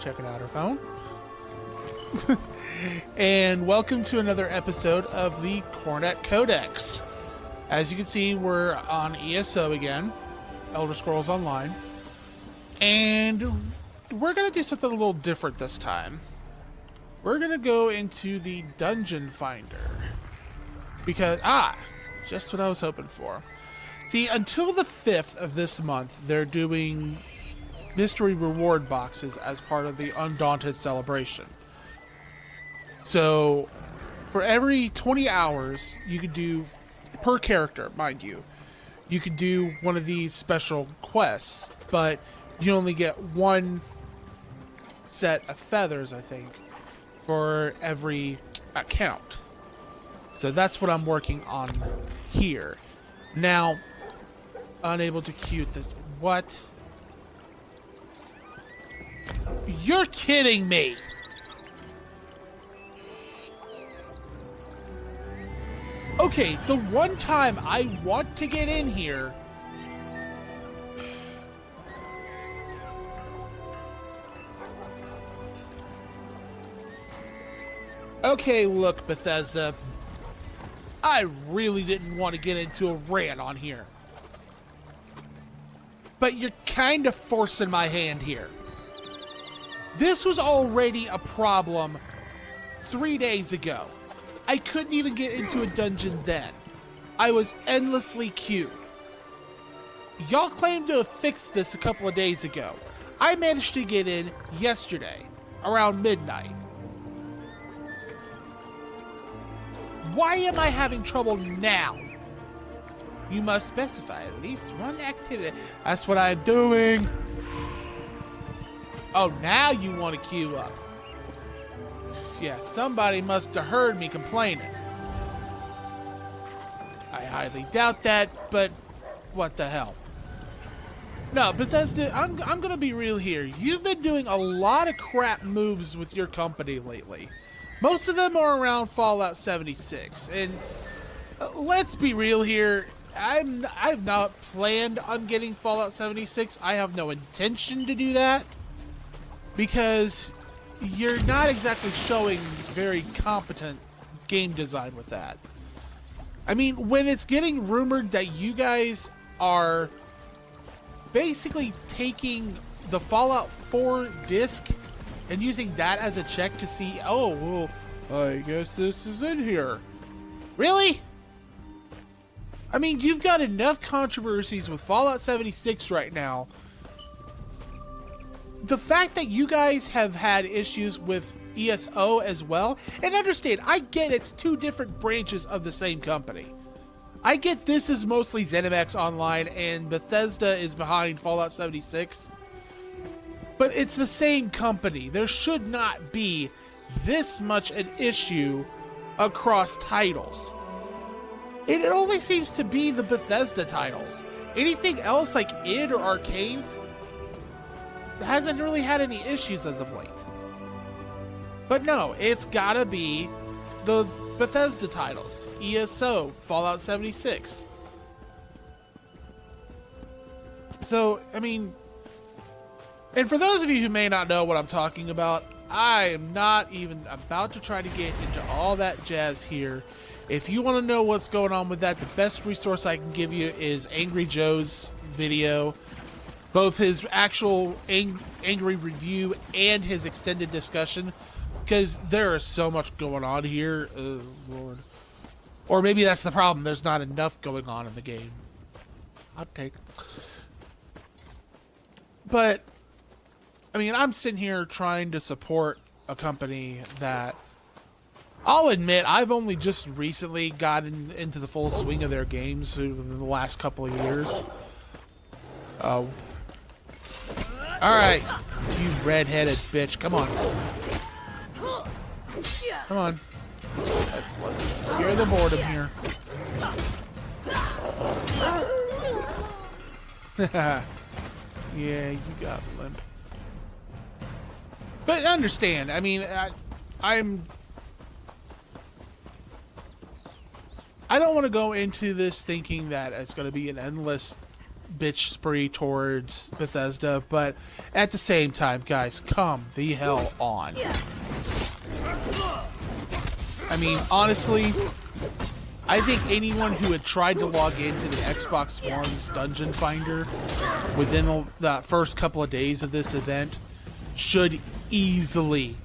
checking out her phone. And welcome to another episode of the Cornett Codex. As you can see, we're on ESO again, Elder Scrolls Online. And we're going to do something a little different this time. We're going to go into the Dungeon Finder. Because, just what I was hoping for. See, until the 5th of this month, they're doing mystery reward boxes as part of the Undaunted celebration. So, for every 20 hours, you could do, per character, mind you, you could do one of these special quests, but you only get one set of feathers, I think, for every account. So that's what I'm working on here. Now, unable to queue this. What? You're kidding me! Okay, the one time I want to get in here... Okay, look, Bethesda. I really didn't want to get into a rant on here. But you're kind of forcing my hand here. This was already a problem 3 days ago. I couldn't even get into a dungeon then. I was endlessly queued. Y'all claimed to have fixed this a couple of days ago. I managed to get in yesterday, around midnight. Why am I having trouble now? You must specify at least one activity. That's what I'm doing. Oh, now you want to queue up. Yeah, somebody must have heard me complaining. I highly doubt that, but what the hell. No, Bethesda, I'm going to be real here. You've been doing a lot of crap moves with your company lately. Most of them are around Fallout 76. And let's be real here. I've not planned on getting Fallout 76. I have no intention to do that. Because you're not exactly showing very competent game design with that. I mean, when it's getting rumored that you guys are basically taking the Fallout 4 disc and using that as a check to see, oh, well, I guess this is in here. Really? I mean, you've got enough controversies with Fallout 76 right now. The fact that you guys have had issues with ESO as well, and understand, I get it's two different branches of the same company. I get this is mostly ZeniMax Online and Bethesda is behind Fallout 76. But it's the same company. There should not be this much an issue across titles. It only seems to be the Bethesda titles. Anything else like id or Arcane hasn't really had any issues as of late. But no, it's gotta be the Bethesda titles. ESO, Fallout 76. So, I mean... And for those of you who may not know what I'm talking about, I am not even about to try to get into all that jazz here. If you want to know what's going on with that, the best resource I can give you is Angry Joe's video. Both his actual angry review and his extended discussion, because there is so much going on here. Oh, Lord. Or maybe that's the problem. There's not enough going on in the game. Hot take. But, I mean, I'm sitting here trying to support a company that, I'll admit, I've only just recently gotten into the full swing of their games within the last couple of years. Alright, you red-headed bitch. Come on. Come on. Let's clear the boredom here. Yeah, you got limp. But understand, I mean, I don't want to go into this thinking that it's going to be an endless bitch spree towards Bethesda, but at the same time, guys, come the hell on. I mean, honestly, I think anyone who had tried to log into the Xbox One's Dungeon Finder within the first couple of days of this event should easily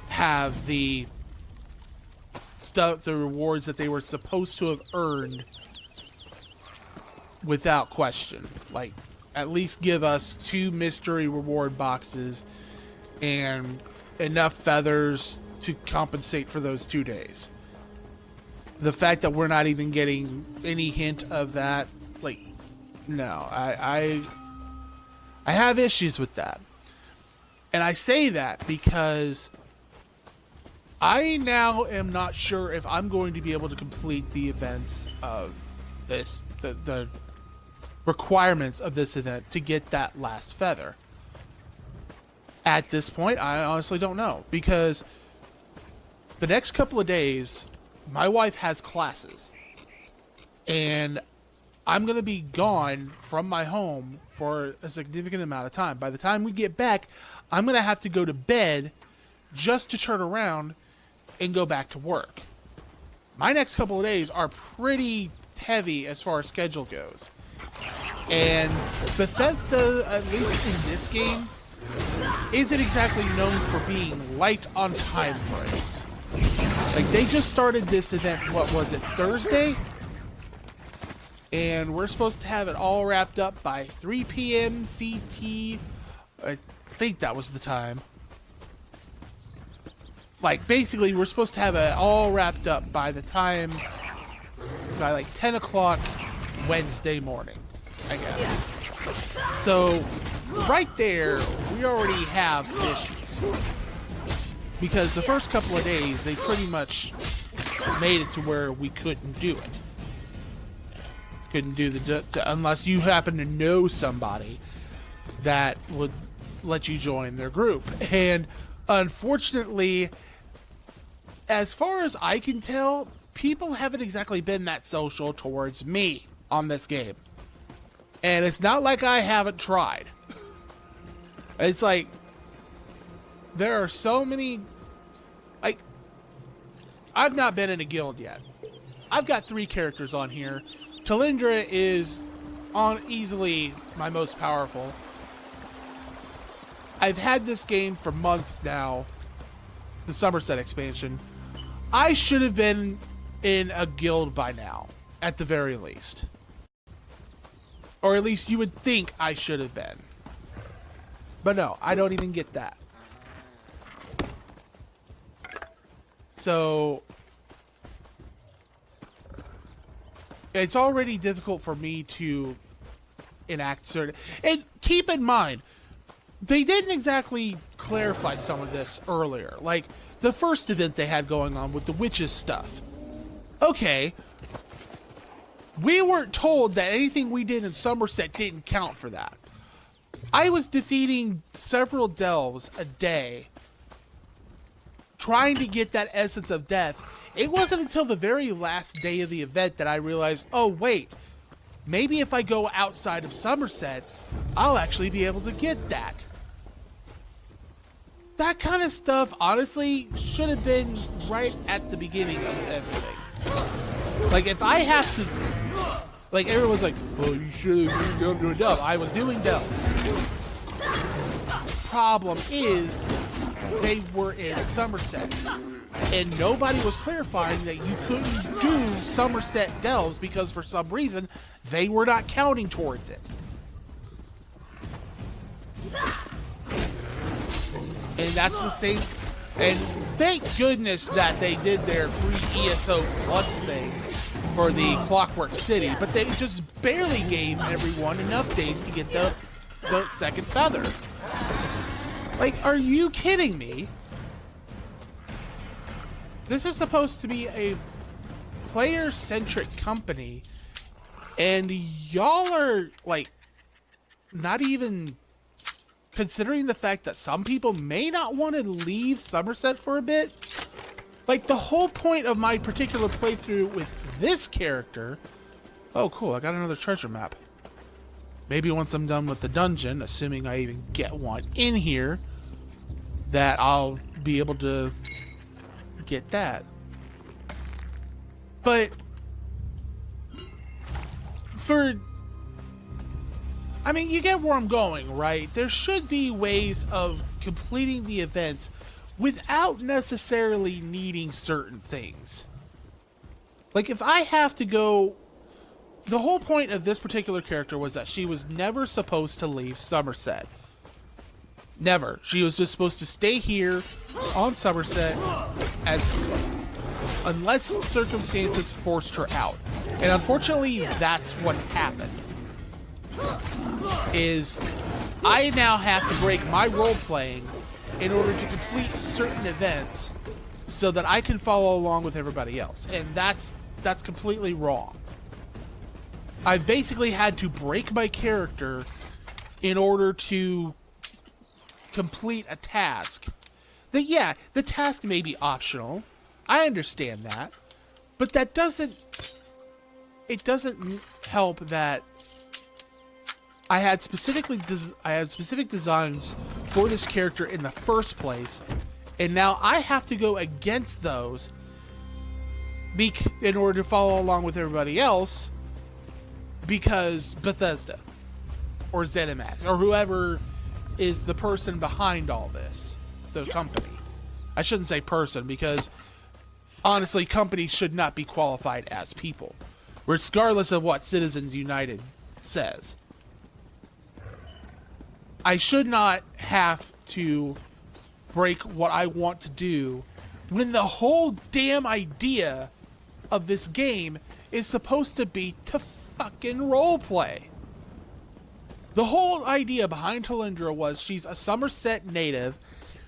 have the stuff, the rewards that they were supposed to have earned without question. Like, at least give us 2 mystery reward boxes and enough feathers to compensate for those 2 days. The fact that we're not even getting any hint of that, like, no, I have issues with that. And I say that because I now am not sure if I'm going to be able to complete the events of this, the requirements of this event to get that last feather. At this point, I honestly don't know, because the next couple of days, my wife has classes, and I'm going to be gone from my home for a significant amount of time. By the time we get back, I'm going to have to go to bed just to turn around and go back to work. My next couple of days are pretty heavy as far as schedule goes. And Bethesda, at least in this game, isn't exactly known for being light on time frames. Like, they just started this event, what was it, Thursday? And we're supposed to have it all wrapped up by 3 p.m. CT. I think that was the time. Like, basically, we're supposed to have it all wrapped up by the time, by like 10 o'clock Wednesday morning, I guess. So, right there, we already have some issues. Because the first couple of days, they pretty much made it to where we couldn't do it. Couldn't do unless you happen to know somebody that would let you join their group. And unfortunately, as far as I can tell, people haven't exactly been that social towards me on this game. And it's not like I haven't tried. It's like, there are so many, like, I've not been in a guild yet. I've got 3 characters on here. Talindra is easily my most powerful. I've had this game for months now, the Summerset expansion. I should have been in a guild by now, at the very least. Or at least you would think I should have been. But no, I don't even get that. So it's already difficult for me to enact certain... And keep in mind, they didn't exactly clarify some of this earlier. Like, the first event they had going on with the witches stuff. Okay, we weren't told that anything we did in Summerset didn't count for that. I was defeating several delves a day, trying to get that essence of death. It wasn't until the very last day of the event that I realized, oh wait, maybe if I go outside of Summerset, I'll actually be able to get that. That kind of stuff, honestly, should have been right at the beginning of everything. Like, if I have to... Like, everyone's like, oh, you should have been doing a delve. I was doing delves. Problem is, they were in Summerset. And nobody was clarifying that you couldn't do Summerset delves because for some reason, they were not counting towards it. And that's the same... And thank goodness that they did their free ESO Plus thing for the Clockwork City, but they just barely gave everyone enough days to get the second feather. Like, are you kidding me? This is supposed to be a player-centric company, and y'all are, like, not even considering the fact that some people may not want to leave Summerset for a bit. Like, the whole point of my particular playthrough with this character... Oh, cool, I got another treasure map. Maybe once I'm done with the dungeon, assuming I even get one in here, that I'll be able to get that. But I mean, you get where I'm going, right? There should be ways of completing the events without necessarily needing certain things. Like, if I have to go... The whole point of this particular character was that she was never supposed to leave Summerset. Never. She was just supposed to stay here on Summerset unless circumstances forced her out. And unfortunately, that's what's happened. Is I now have to break my role-playing in order to complete certain events so that I can follow along with everybody else. And that's completely wrong. I've basically had to break my character in order to complete a task. Yeah, the task may be optional. I understand that. But that doesn't... It doesn't help that I had specific designs for this character in the first place, and now I have to go against those in order to follow along with everybody else, because Bethesda or ZeniMax or whoever is the person behind all this, the company. I shouldn't say person, because honestly, companies should not be qualified as people, regardless of what Citizens United says. I should not have to break what I want to do when the whole damn idea of this game is supposed to be to fucking roleplay. The whole idea behind Talindra was she's a Summerset native.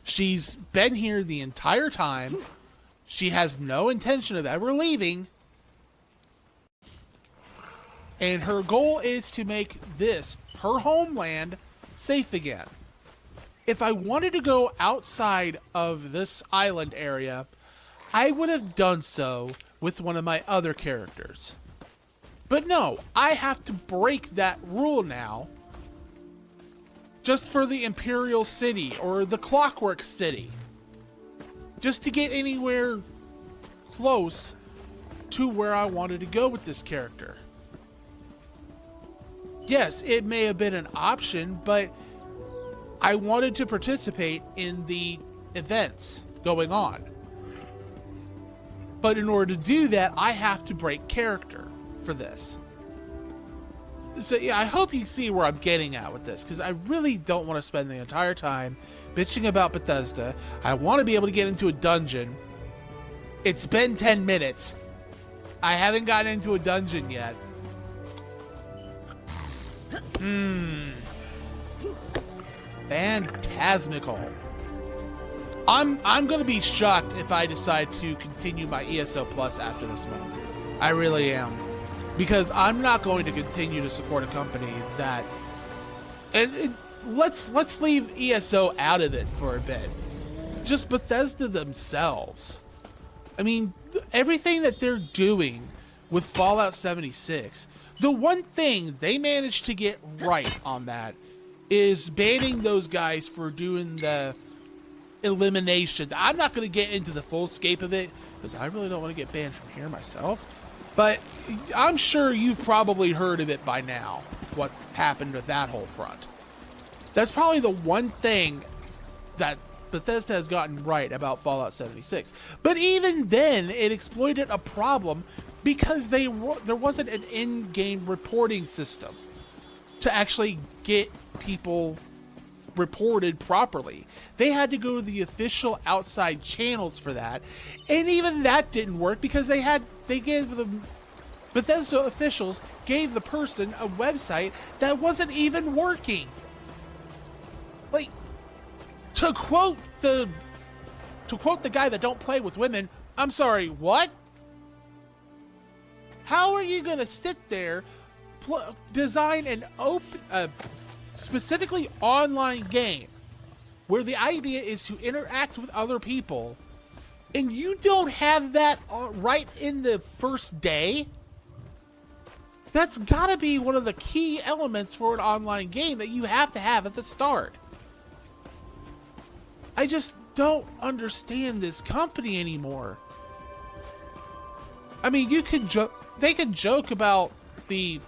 She's been here the entire time. She has no intention of ever leaving. And her goal is to make this, her homeland, safe again. If I wanted to go outside of this island area, I would have done so with one of my other characters. But no, I have to break that rule now just for the Imperial City or the Clockwork City. Just to get anywhere close to where I wanted to go with this character. Yes, it may have been an option, but I wanted to participate in the events going on. But in order to do that, I have to break character for this. So yeah, I hope you see where I'm getting at with this, because I really don't want to spend the entire time bitching about Bethesda. I want to be able to get into a dungeon. It's been 10 minutes. I haven't gotten into a dungeon yet. Phantasmical. I'm gonna be shocked if I decide to continue my ESO Plus after this month. I really am. Because I'm not going to continue to support a company that... let's leave ESO out of it for a bit. Just Bethesda themselves. I mean, everything that they're doing with Fallout 76... The one thing they managed to get right on that is banning those guys for doing the eliminations. I'm not going to get into the full scape of it, because I really don't want to get banned from here myself. But I'm sure you've probably heard of it by now, what happened with that whole front. That's probably the one thing that Bethesda has gotten right about Fallout 76. But even then, it exploited a problem because there wasn't an in-game reporting system to actually get people reported properly. They had to go to the official outside channels for that, and even that didn't work because Bethesda officials gave the person a website that wasn't even working. Like, to quote the guy that don't play with women, I'm sorry, what? How are you going to sit there, design an open, specifically online game where the idea is to interact with other people, and you don't have that right in the first day? That's gotta be one of the key elements for an online game that you have to have at the start. I just don't understand this company anymore. I mean, they can joke about the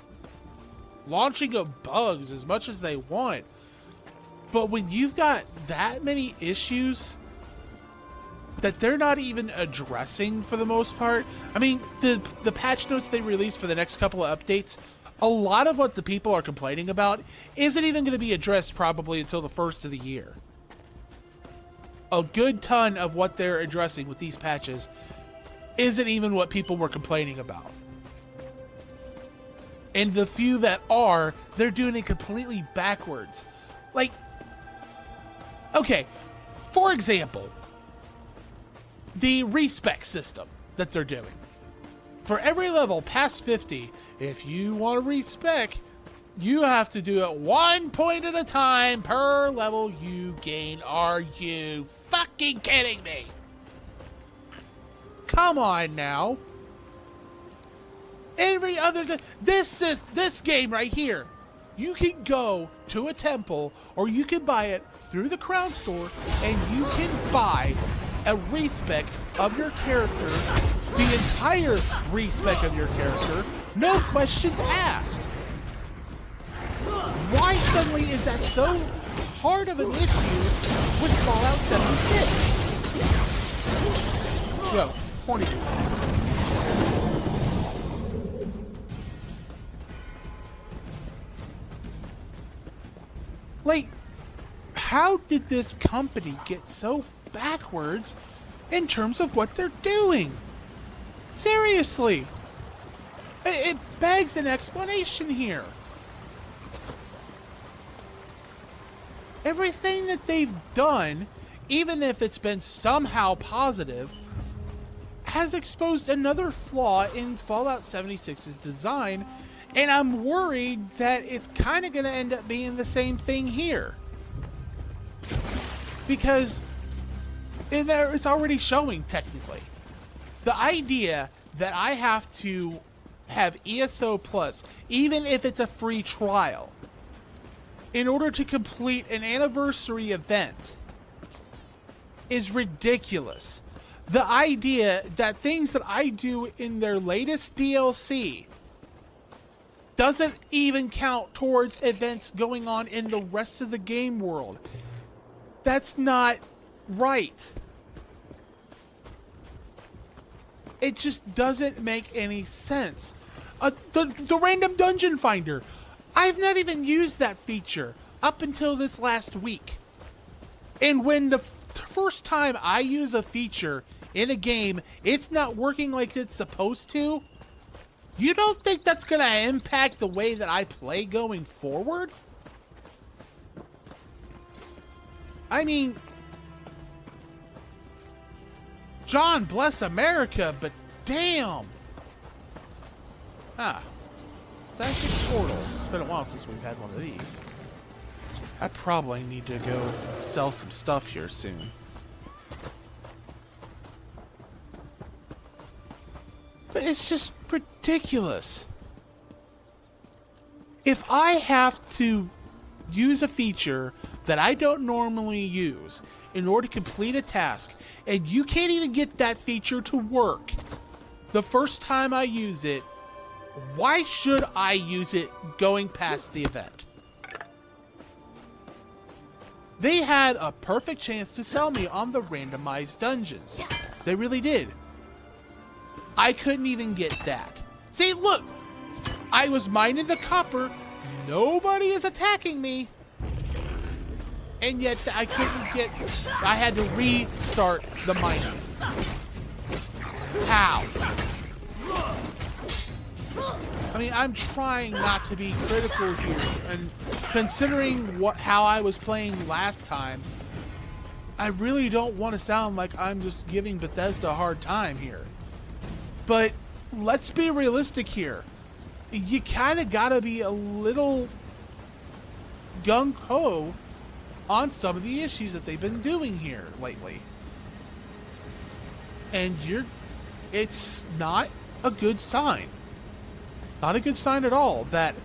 launching of bugs as much as they want, but when you've got that many issues that they're not even addressing for the most part. I mean, the patch notes they released for the next couple of updates, a lot of what the people are complaining about isn't even going to be addressed probably until the first of the year. A good ton of what they're addressing with these patches isn't even what people were complaining about. And the few that are, they're doing it completely backwards. Like, okay, for example, the respec system that they're doing. For every level past 50, if you want to respec, you have to do it 1 point at a time per level you gain. Are you fucking kidding me? Come on now. Every other this game right here, you can go to a temple or you can buy it through the Crown Store and you can buy a respec of your character, the entire respec of your character, no questions asked. Why suddenly is that so hard of an issue with Fallout 76? Yo, horny. Like, how did this company get so backwards in terms of what they're doing? Seriously. It begs an explanation here. Everything that they've done, even if it's been somehow positive, has exposed another flaw in Fallout 76's design, and I'm worried that it's kind of going to end up being the same thing here. Because it's already showing, technically. The idea that I have to have ESO Plus, even if it's a free trial, in order to complete an anniversary event is ridiculous. The idea that things that I do in their latest DLC doesn't even count towards events going on in the rest of the game world. That's not right. It just doesn't make any sense. The random dungeon finder. I've not even used that feature up until this last week. And when the first time I use a feature in a game, it's not working like it's supposed to, you don't think that's going to impact the way that I play going forward? I mean, John bless America, but damn. Psychic Portal. It's been a while since we've had one of these. I probably need to go sell some stuff here soon. But it's just ridiculous. If I have to use a feature that I don't normally use in order to complete a task, and you can't even get that feature to work the first time I use it, why should I use it going past the event? They had a perfect chance to sell me on the randomized dungeons. They really did. I couldn't even get that. See, look! I was mining the copper. Nobody is attacking me. And yet I couldn't get... I had to restart the mining. How? I mean, I'm trying not to be critical here, and considering how I was playing last time, I really don't want to sound like I'm just giving Bethesda a hard time here. But let's be realistic here. You kind of gotta be a little gung-ho on some of the issues that they've been doing here lately. And it's not a good sign. Not a good sign at all. That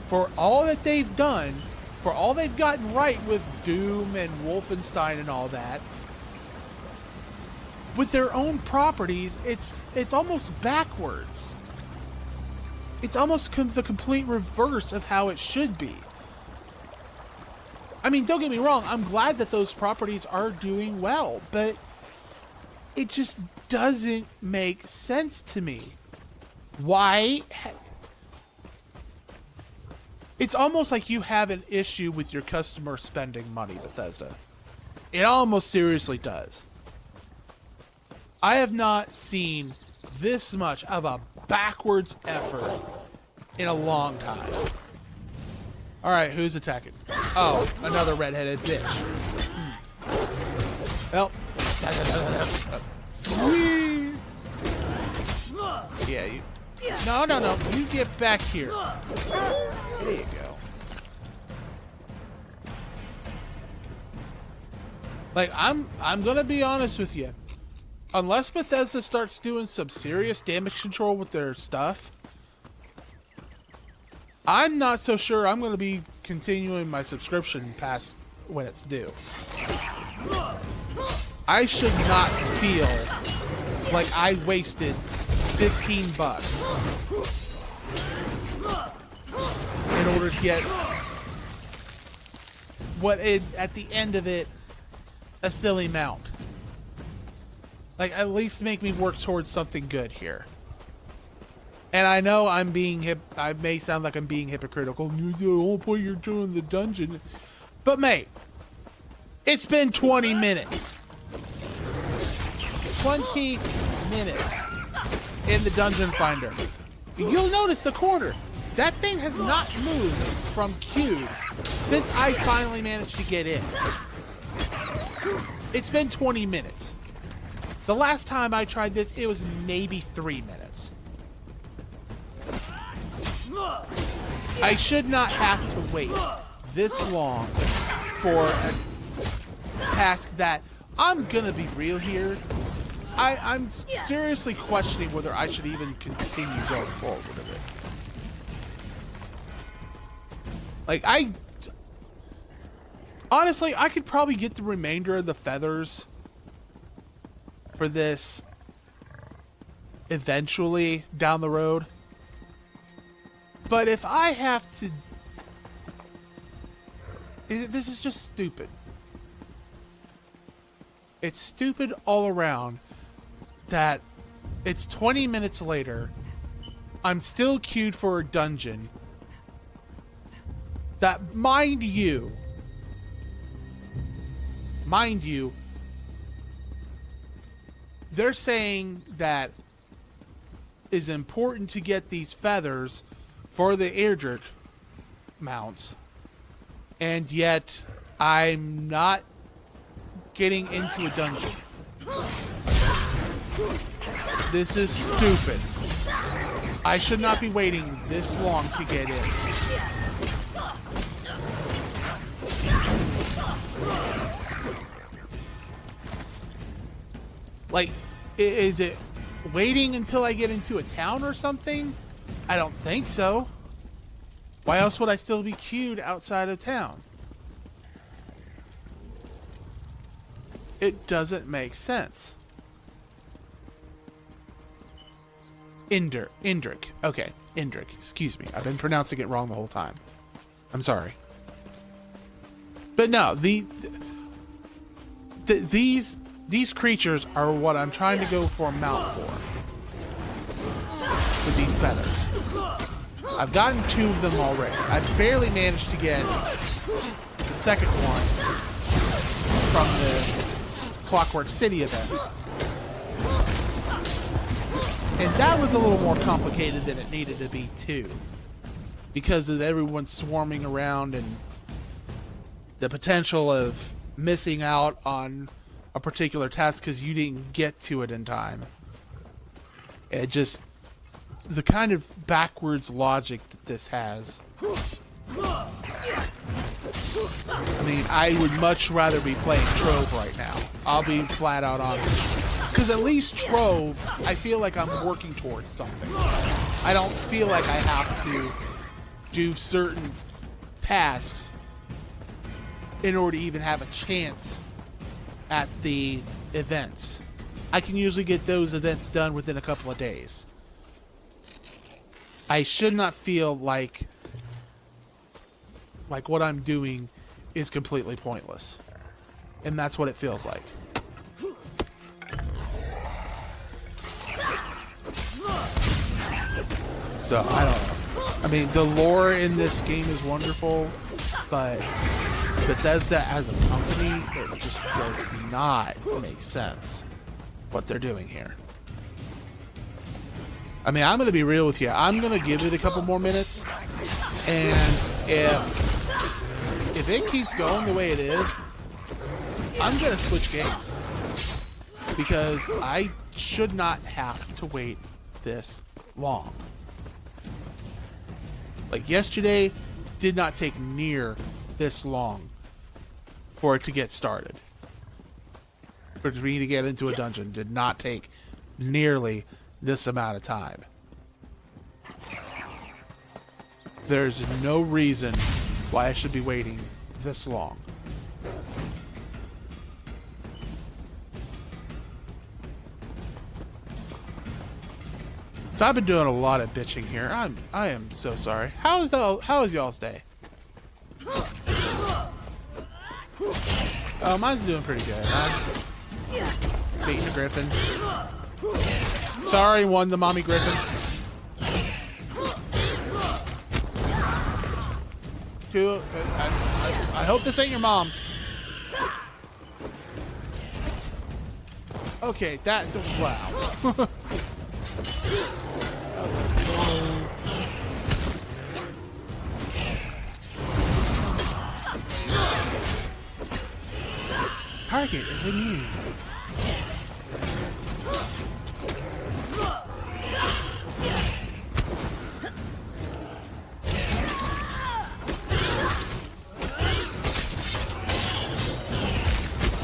for all that they've done, for all they've gotten right with Doom and Wolfenstein and all that, with their own properties, it's almost backwards. It's almost the complete reverse of how it should be. I mean, don't get me wrong, I'm glad that those properties are doing well, but it just doesn't make sense to me. Why? It's almost like you have an issue with your customer spending money, Bethesda. It almost seriously does. I have not seen this much of a backwards effort in a long time. Alright, who's attacking? Oh, another redheaded bitch. Well. Yeah, you... No. You get back here. There you go. Like, I'm gonna be honest with you. Unless Bethesda starts doing some serious damage control with their stuff, I'm not so sure I'm going to be continuing my subscription past when it's due. I should not feel like I wasted $15 in order to get what at the end of it, a silly mount. Like, at least make me work towards something good here. And I know I'm being I may sound like I'm being hypocritical. The whole point you're doing the dungeon. But mate, it's been 20 minutes. 20 minutes in the dungeon finder. You'll notice the corner. That thing has not moved from queued since I finally managed to get in. It's been 20 minutes. The last time I tried this, it was maybe 3 minutes. I should not have to wait this long for a task that, I'm gonna be real here, I'm seriously questioning whether I should even continue going forward with it. Like, honestly, I could probably get the remainder of the feathers for this eventually down the road. But if I have to... This is just stupid. It's stupid all around that it's 20 minutes later, I'm still queued for a dungeon that, mind you, they're saying that is important to get these feathers for the Erdrick mounts, and yet I'm not getting into a dungeon. This is stupid. I should not be waiting this long to get in. Like, is it waiting until I get into a town or something? I don't think so. Why else would I still be queued outside of town? It doesn't make sense. Indrick. Okay, Indrick. Excuse me. I've been pronouncing it wrong the whole time. I'm sorry. But no, these creatures are what I'm trying to go for a mount for. With these feathers. I've gotten 2 of them already. I've barely managed to get the second one from the Clockwork City event. And that was a little more complicated than it needed to be too. Because of everyone swarming around and the potential of missing out on a particular task because you didn't get to it in time. It just... the kind of backwards logic that this has. I mean, I would much rather be playing Trove right now. I'll be flat out honest. Because at least Trove, I feel like I'm working towards something. I don't feel like I have to do certain tasks in order to even have a chance at the events. I can usually get those events done within a couple of days. I should not feel like what I'm doing is completely pointless. And that's what it feels like. So, I don't know. I mean, the lore in this game is wonderful, but Bethesda as a company, it just does not make sense what they're doing here. I mean, I'm going to be real with you. I'm going to give it a couple more minutes, and if it keeps going the way it is, I'm going to switch games. Because I should not have to wait this long. Like, yesterday did not take near this long for it to get started. For me to get into a dungeon did not take nearly this amount of time. There's no reason why I should be waiting this long. So I've been doing a lot of bitching here. I am so sorry. How is y'all's day? Oh, mine's doing pretty good. I'm beating the griffin. Sorry, won the mommy griffin. I hope this ain't your mom. Okay, that wow. Target is immune.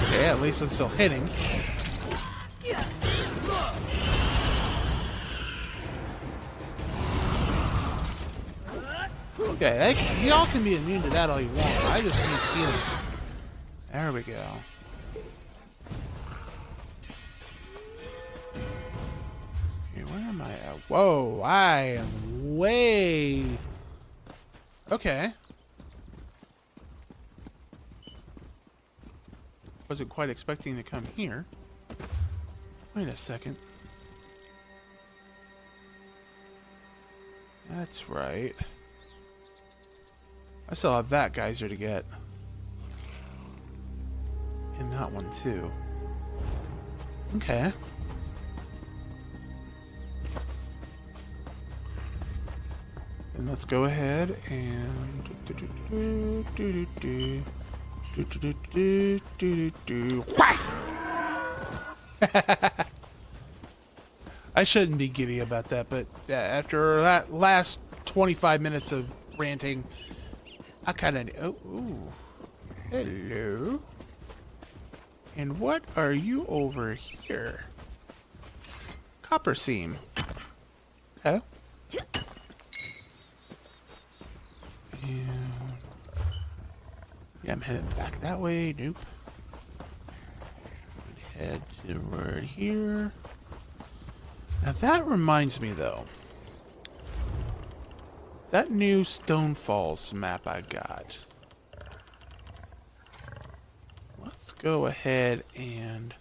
Okay, at least I'm still hitting. Okay, y'all can be immune to that all you want. I just need healing. There we go. Okay, where am I at? Whoa, I am way... Okay. Wasn't quite expecting to come here. Wait a second. That's right. I still have that geyser to get. And that one too. Okay. And let's go ahead and I shouldn't be giddy about that, but after that last 25 minutes of ranting, I kind of... Oh, ooh. Hello. And what are you over here? Copper seam. Okay. And... yeah, I'm headed back that way. Nope. Head toward here. Now that reminds me, though. That new Stone Falls map I got. Let's go ahead and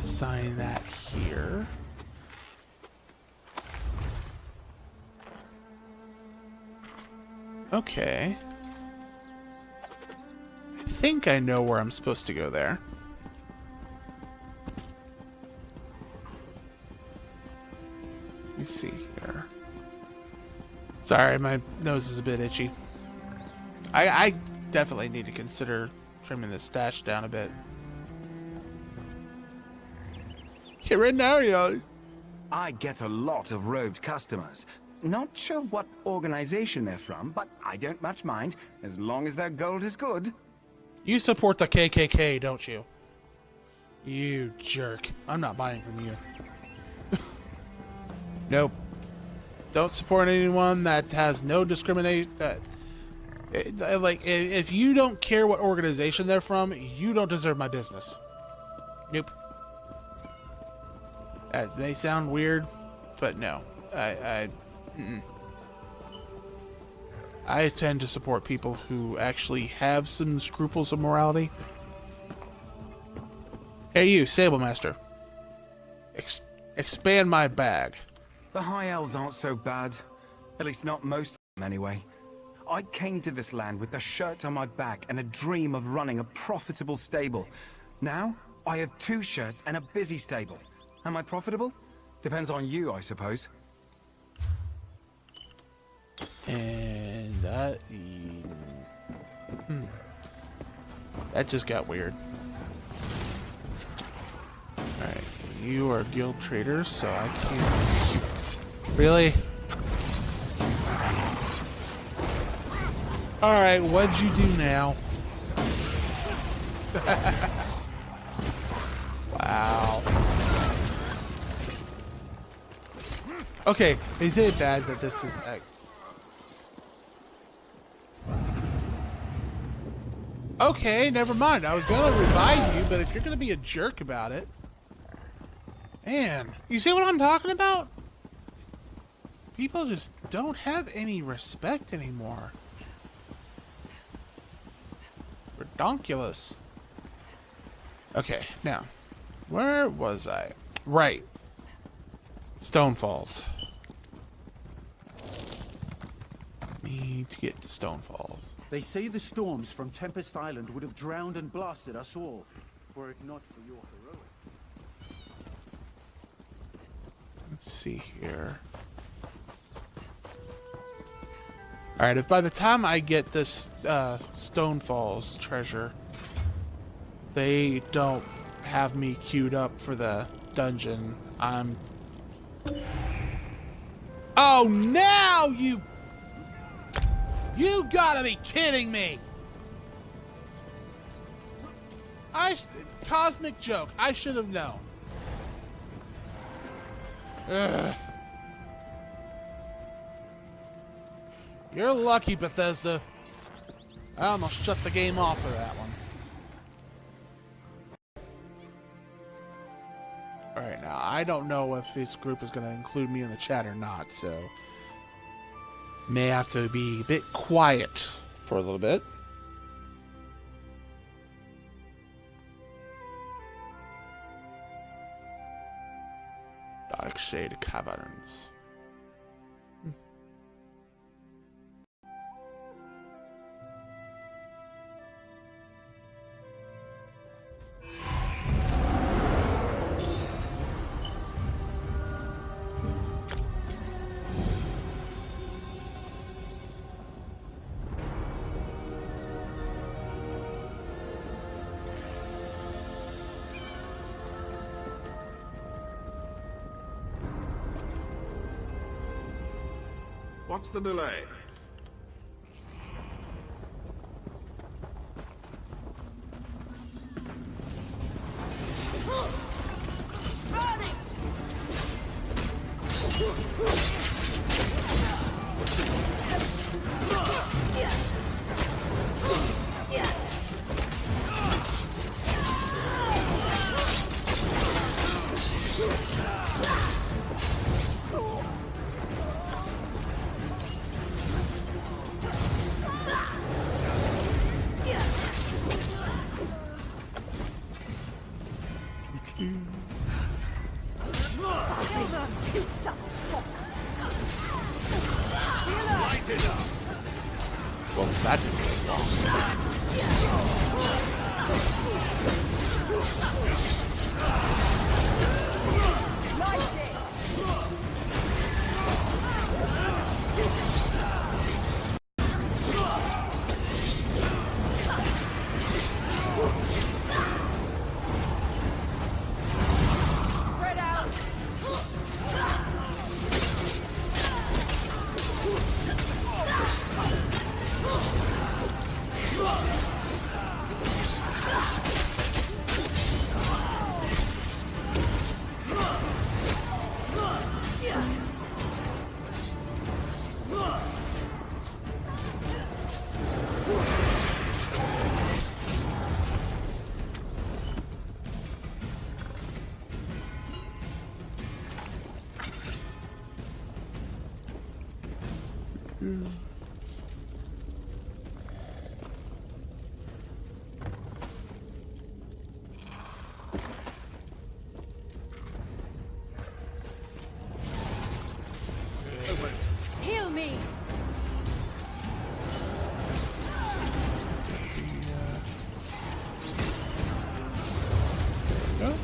assign that here. Okay. I think I know where I'm supposed to go there. Let me see here. Sorry, my nose is a bit itchy. I definitely need to consider trimming this stash down a bit. Okay, right now, y'all. I get a lot of robed customers. Not sure what organization they're from, but I don't much mind, as long as their gold is good. You support the KKK, don't you? You jerk. I'm not buying from you. Nope. Don't support anyone that has no discrimination. Like, if you don't care what organization they're from, you don't deserve my business. Nope. That may sound weird, but no. I tend to support people who actually have some scruples of morality. Hey, you, Sablemaster. Expand my bag. The High Elves aren't so bad. At least not most of them, anyway. I came to this land with a shirt on my back and a dream of running a profitable stable. Now, I have 2 shirts and a busy stable. Am I profitable? Depends on you, I suppose. And that... That just got weird. Alright, you are guild traders, so I can't... Really? Alright, what'd you do now? Wow. Okay, is it bad that this is... Okay, never mind. I was gonna revive you, but if you're gonna be a jerk about it... Man, you see what I'm talking about? People just don't have any respect anymore. Redonkulous. Okay, now, where was I? Right. Stonefalls. Need to get to Stonefalls. They say the storms from Tempest Island would have drowned and blasted us all, were it not for your heroic. Let's see here. Alright, if by the time I get this Stonefalls treasure, they don't have me queued up for the dungeon, I'm... Oh, now you... You gotta be kidding me! Cosmic joke. I should have known. Ugh. You're lucky, Bethesda. I almost shut the game off for that one. Alright, now, I don't know if this group is going to include me in the chat or not, so... May have to be a bit quiet for a little bit. Dark Shade Caverns. What's the delay? Well, that didn't take Heal me! Go.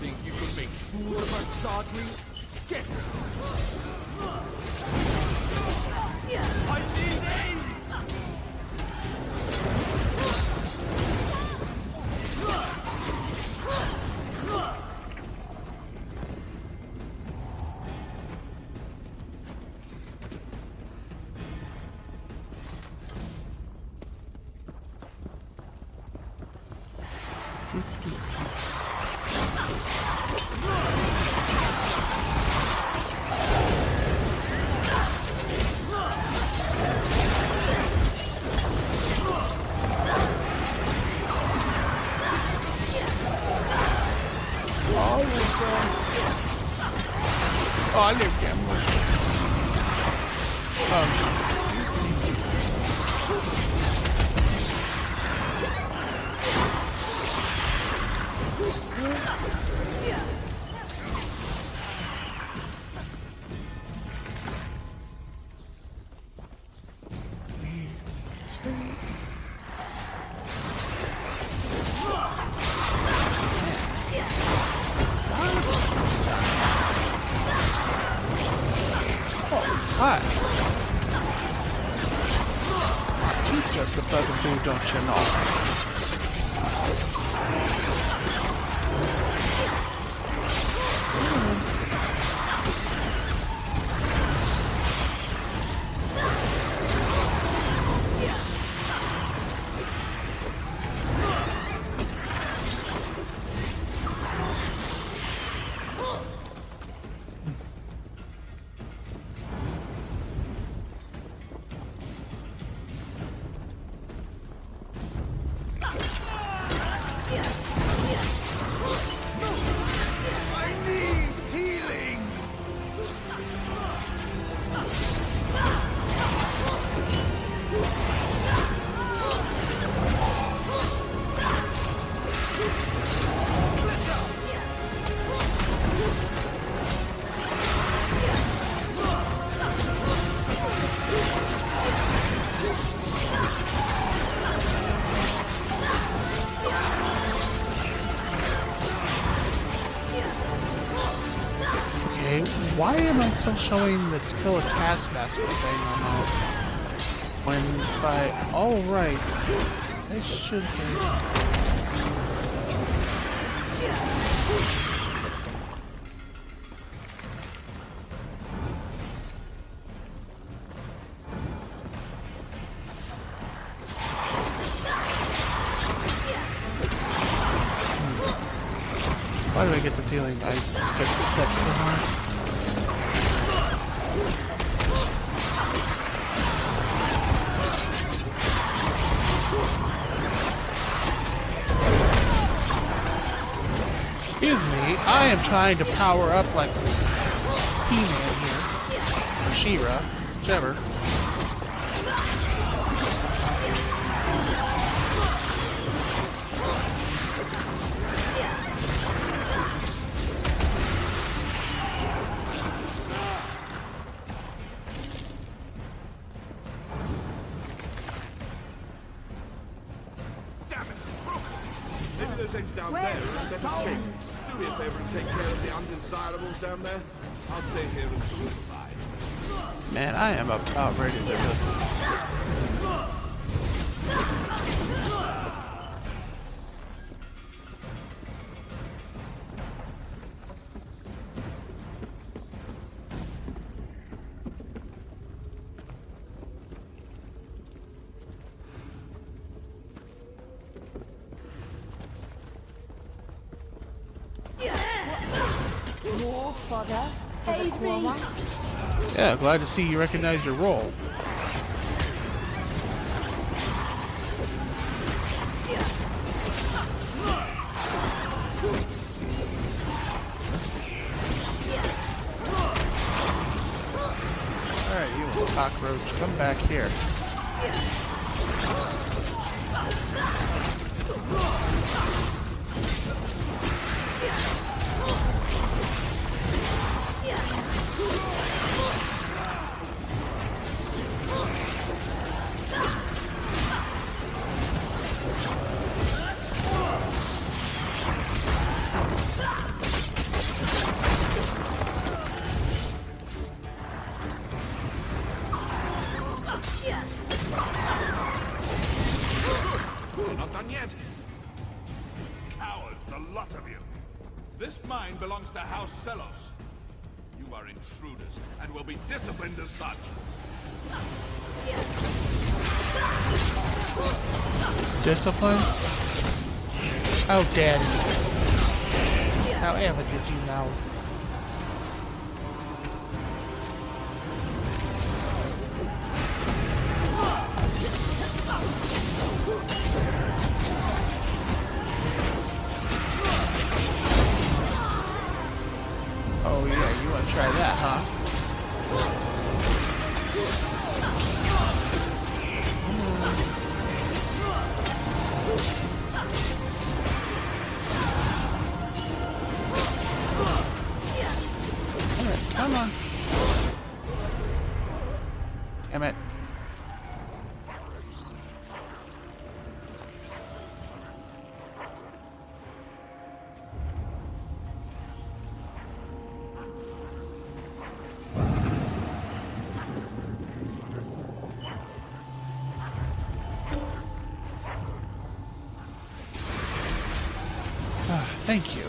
Think you can make fool of us, Sawdrey? Get I need aid! Oh, I live gamblers. Hi. You're just a bugaboo, don't you know? Why am I still showing the kill a taskmaster thing on that? When by all rights, I should be. Why do I get the feeling I skipped steps somehow? Excuse me, I am trying to power up like He-Man here. Or She-Ra, whichever. things down there and set a shape. Do me a favor and take care of the undesirables down there. I'll stay here and supervise. Man, I am about ready to just... More fodder for the trauma. Yeah, glad to see you recognize your role. Let's see. Alright, you little cockroach, come back here. We're not done yet. Cowards, the lot of you. This mine belongs to House Celos. You are intruders and will be disciplined as such. Discipline? How dare you? However did you know? Oh yeah, you wanna try that, huh? Alright, come on. Damn it. Thank you.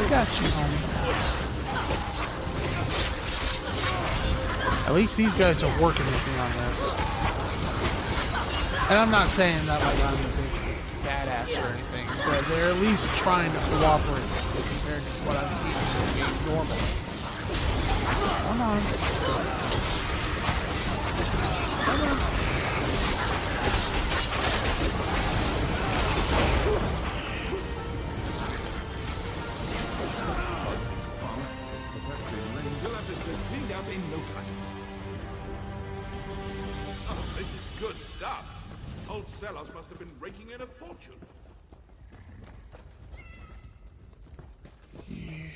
Got you, homie. At least these guys are working with me on this. And I'm not saying that like I'm a big badass or anything, but they're at least trying to cooperate with me compared to what I'm seeing in this game normally. Come on. Come on. Good stuff. Old Celos must have been raking in a fortune.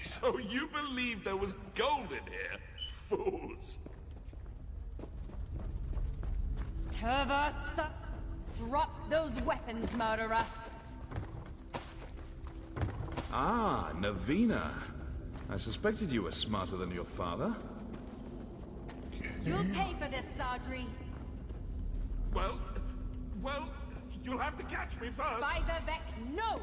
So you believe there was gold in here? Fools. Turvas, drop those weapons, murderer. Ah, Navina. I suspected you were smarter than your father. You'll pay for this, Sadri. Well, you'll have to catch me first. By the Vec, no!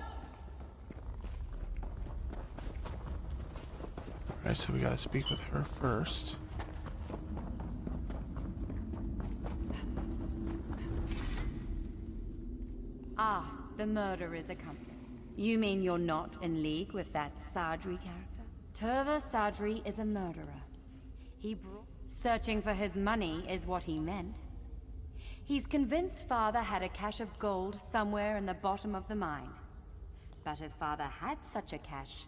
Alright, so we gotta speak with her first. Ah, the murderer's accomplice. You mean you're not in league with that Sadri character? Turva Sadri is a murderer. Searching for his money is what he meant. He's convinced Father had a cache of gold somewhere in the bottom of the mine. But if Father had such a cache,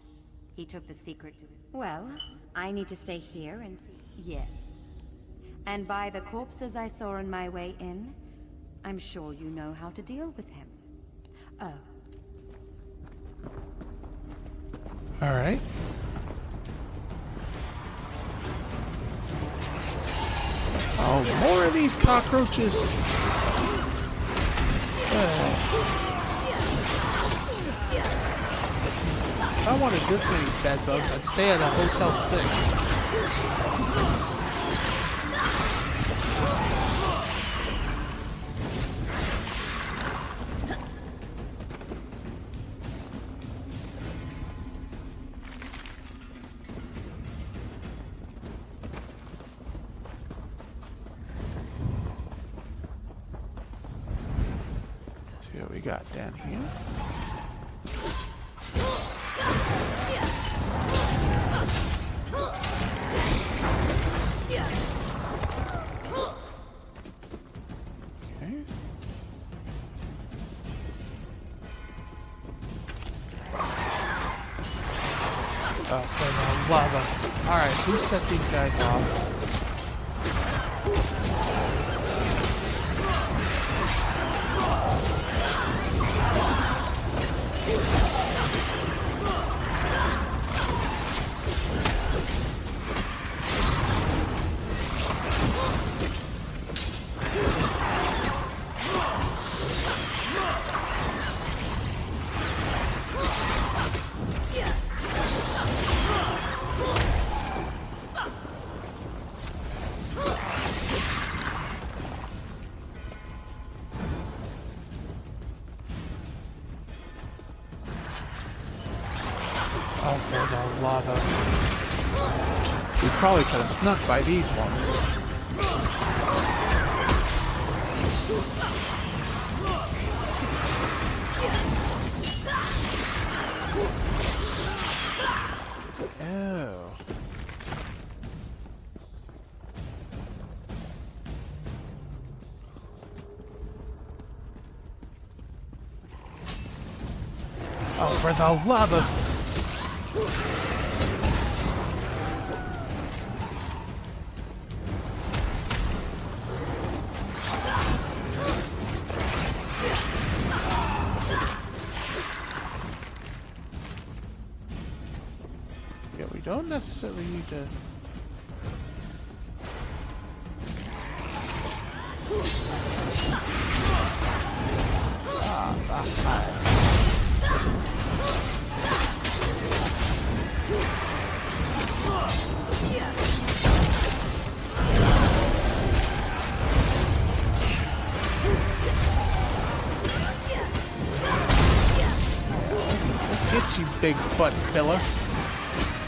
he took the secret to it. Well, I need to stay here and see. Yes. And by the corpses I saw on my way in, I'm sure you know how to deal with him. Oh. Alright. Oh, more of these cockroaches. If I wanted this many bed bugs, I'd stay at a Hotel 6. See what we got down here. Okay. Oh, for the lava. Alright, who set these guys off? Oh, for the lava. We probably could have snuck by these ones. Oh. Oh, for the lava. Yeah, we don't necessarily need to... Let's get you, big butt pillar.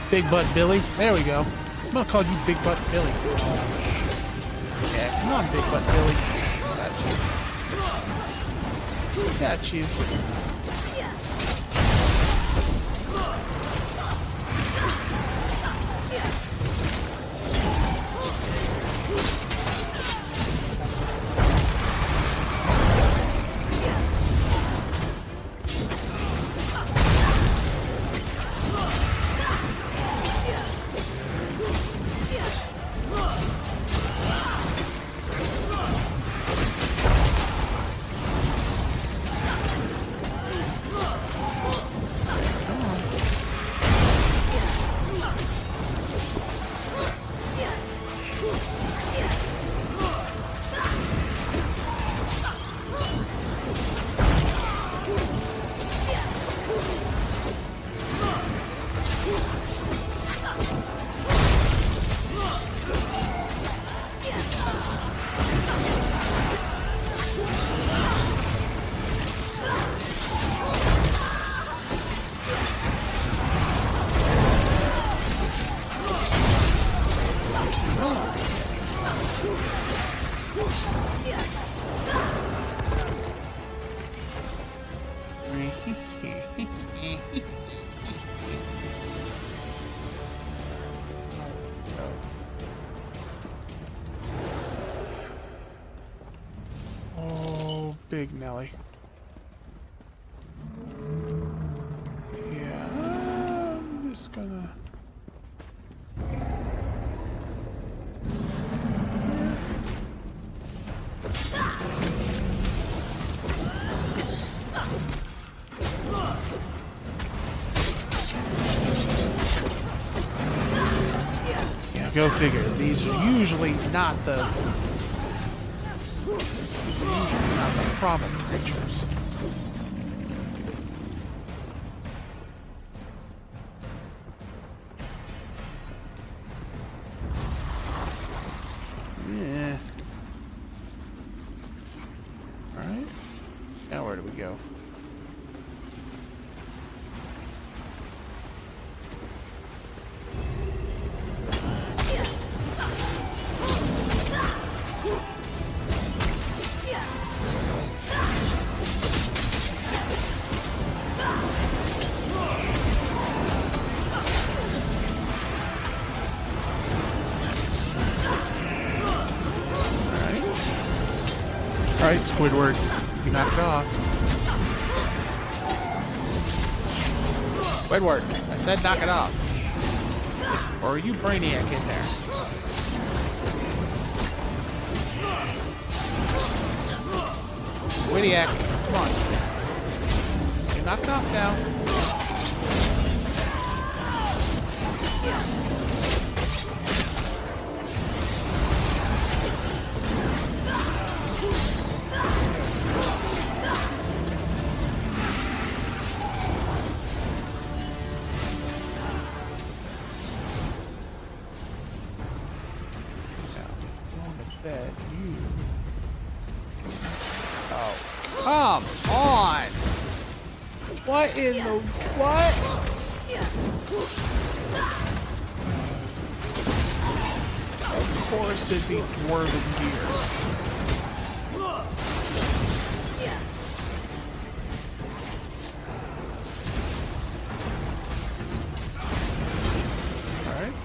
Big Butt Billy. There we go. I'm gonna call you Big Butt Billy. Yeah, come on, Big Butt Billy. Got you. Got you. Oh, big Nelly. Yeah, I'm just gonna... Yeah, go figure. These are usually not the... These are usually not the problem creatures. Yeah. Alright. Now where do we go? Alright, Squidward. You knocked it off. Squidward, I said knock it off. Or are you Brainiac in there? Squidiac, come on. You knocked off now. Come on! What in the... what? Of course it'd be dwarven gear. Alright.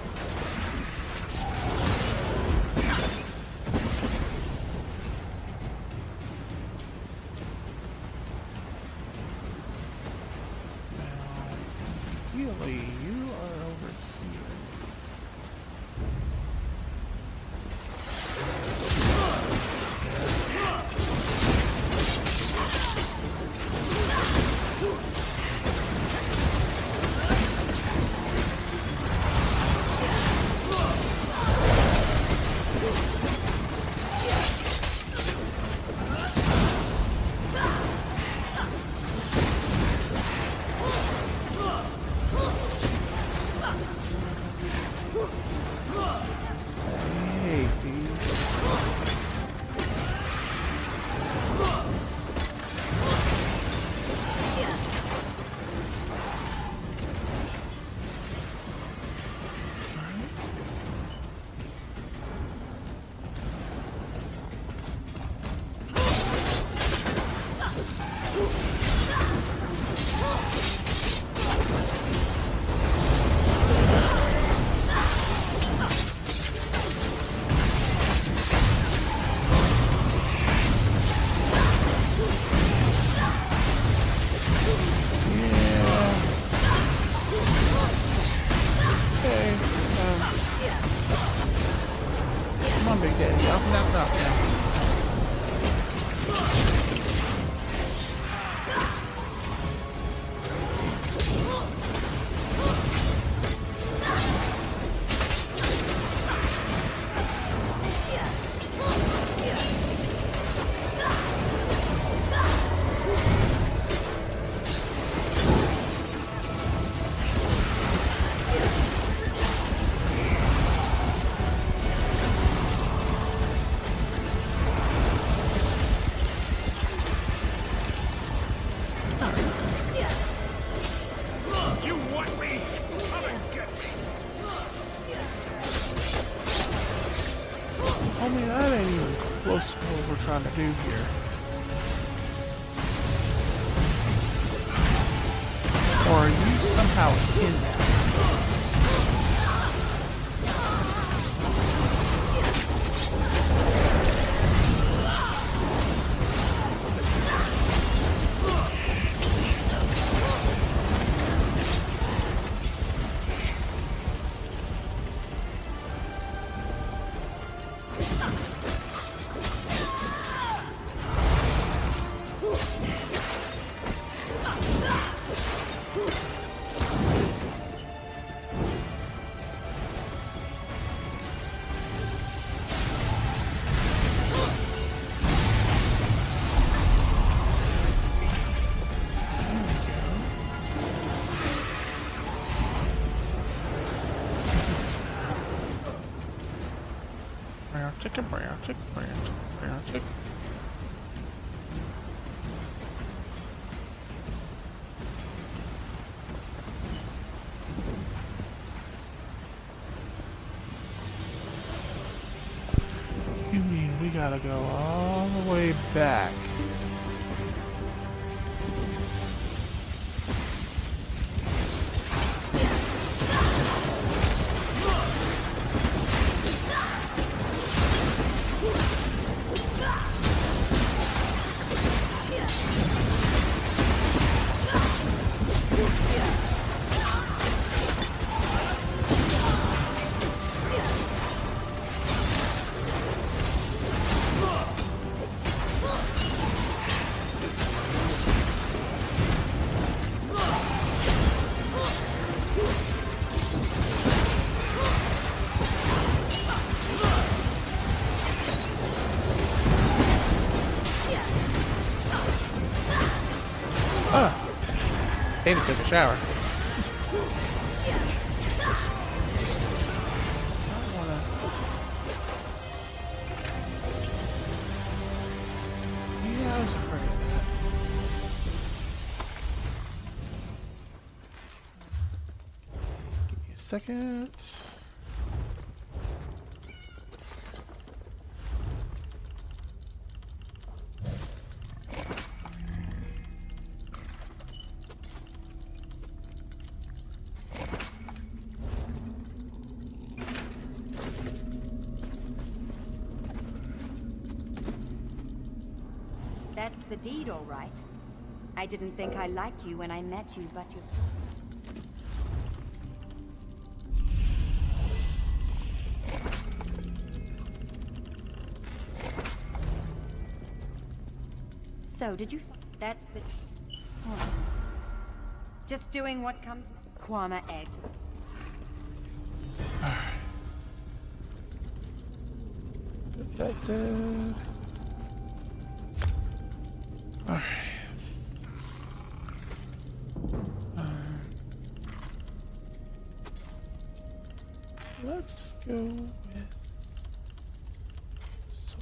Ideally, you are over here. Hey, dude. Come on, Big Daddy. Up and up and up now. Homie, that ain't even close to what we're trying to do here. Or are you somehow in that? Chick. You mean we gotta go all the way back? Need to take a shower. Yeah, I was afraid of that. Give me a second. That's the deed, all right. I didn't think I liked you when I met you, but you... So, did you... That's the... Oh. Just doing what comes... Kwama eggs. Alright. Let's go with soda.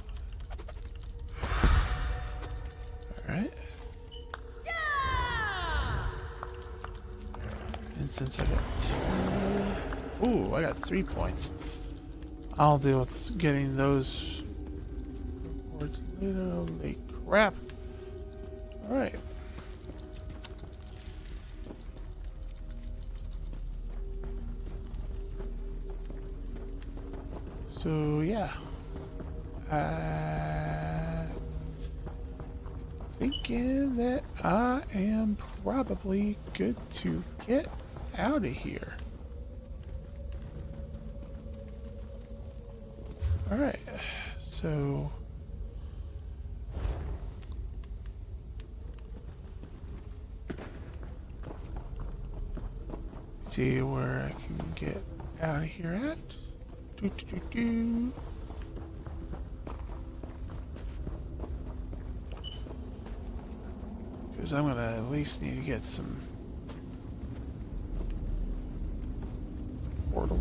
Alright. And since I got 2... Ooh, I got 3 points. I'll deal with getting those rewards later. Holy crap. Alright. So, yeah. Thinking that I am probably good to get out of here. Alright. So... see where I can get out of here at. Because I'm gonna at least need to get some portal.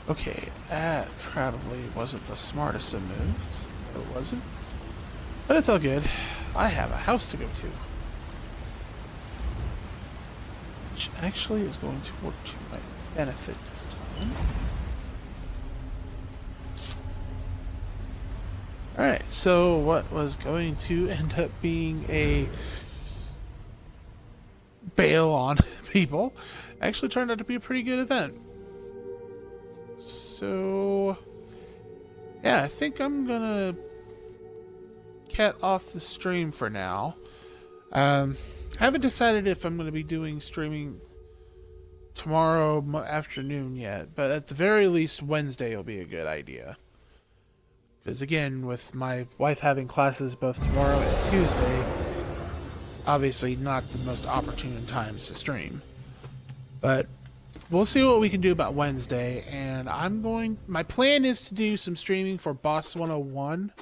Okay, that probably wasn't the smartest of moves. It wasn't. But it's all good. I have a house to go to. which actually is going to work to my benefit this time. Alright, so what was going to end up being a bail on people actually turned out to be a pretty good event. So, yeah, I think I'm gonna cut off the stream for now. I haven't decided if I'm gonna be doing streaming tomorrow afternoon yet, but at the very least Wednesday will be a good idea. Because again, with my wife having classes both tomorrow and Tuesday, obviously not the most opportune times to stream. But we'll see what we can do about Wednesday, and my plan is to do some streaming for Boss 101,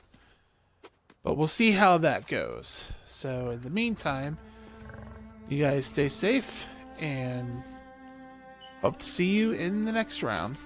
but we'll see how that goes. So in the meantime, you guys stay safe, and hope to see you in the next round.